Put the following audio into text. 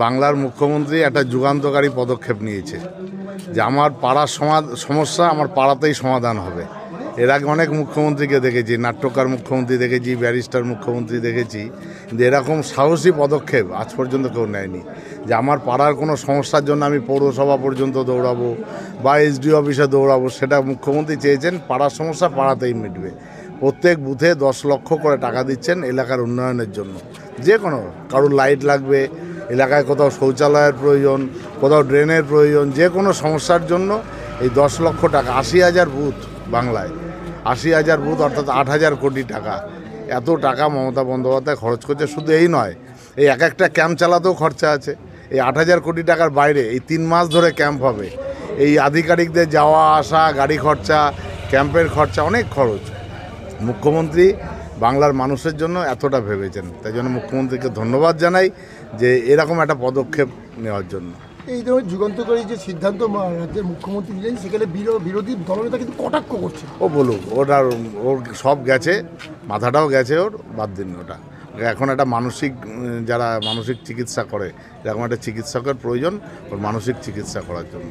বাংলার মুখ্যমন্ত্রী একটা যুগান্তকারী পদক্ষেপ নিয়েছে যে আমার পাড়ার সমস্যা আমার পাড়াতেই সমাধান হবে। এর আগে অনেক মুখ্যমন্ত্রীকে দেখেছি, নাট্যকার মুখ্যমন্ত্রী দেখেছি, ব্যারিস্টার মুখ্যমন্ত্রী দেখেছি, কিন্তু এরকম সাহসী পদক্ষেপ আজ পর্যন্ত কেউ নেয়নি যে আমার পাড়ার কোনো সমস্যার জন্য আমি পৌরসভা পর্যন্ত দৌড়াবো বা এসডি অফিসে দৌড়াবো। সেটা মুখ্যমন্ত্রী চেয়েছেন পাড়ার সমস্যা পাড়াতেই মিটবে। প্রত্যেক বুথে 10 লক্ষ করে টাকা দিচ্ছেন এলাকার উন্নয়নের জন্য। যে কোনো কারোর লাইট লাগবে, এলাকায় কোথাও শৌচালয়ের প্রয়োজন, কোথাও ড্রেনের প্রয়োজন, যে কোনো সমস্যার জন্য এই 10 লক্ষ টাকা, 80,000 বুথ বাংলায়, 80,000 বুথ অর্থাৎ 8,000 কোটি টাকা। এত টাকা মমতা বন্দ্যোপাধ্যায় খরচ করছে। শুধু এই নয়, এই একটা ক্যাম্প চালাতেও খরচা আছে। এই 8,000 কোটি টাকার বাইরে এই 3 মাস ধরে ক্যাম্প হবে। এই আধিকারিকদের যাওয়া আসা, গাড়ি খরচা, ক্যাম্পের খরচা, অনেক খরচ। মুখ্যমন্ত্রী বাংলার মানুষের জন্য এতটা ভেবেছেন, তাই জন্য মুখ্যমন্ত্রীকে ধন্যবাদ জানাই যে এরকম একটা পদক্ষেপ নেওয়ার জন্য। এই ধরনের যুগান্তকারী যে সিদ্ধান্ত রাজ্যের মুখ্যমন্ত্রী নিলেন, সেখানে বিরোধী দলনেতা কিন্তু কটাক্ষ করছে। ও বলুক, ওর সব গেছে, মাথাটাও গেছে, ওর বাদ দিন ওটা। এখন একটা যারা মানসিক চিকিৎসা করে, এরকম একটা চিকিৎসকের প্রয়োজন ওর মানসিক চিকিৎসা করার জন্য।